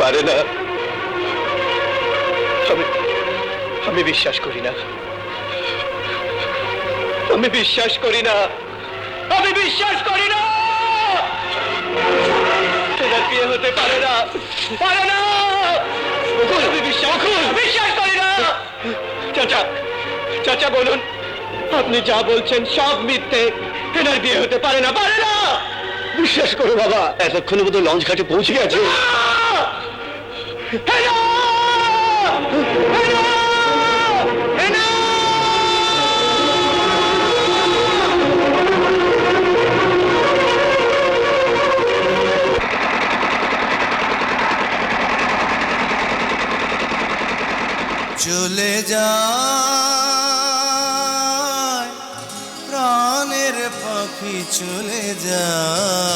পারে না। আমি বিশ্বাস করি না, আমি বিশ্বাস করি না, আমি বিশ্বাস করি না। এনার বিয়ে হতে পারে না, পারে না। আমি বিশ্বাস করি না। চাচা, চাচা বলুন, আপনি যা বলছেন সব মিথ্যে। এনার বিয়ে হতে পারে না, পারে না। বিশ্বাস করো বাবা, এতক্ষণের মতো লঞ্চ ঘাটে পৌঁছে গেছে। চলে যায় প্রাণের পাখি, চলে যায়।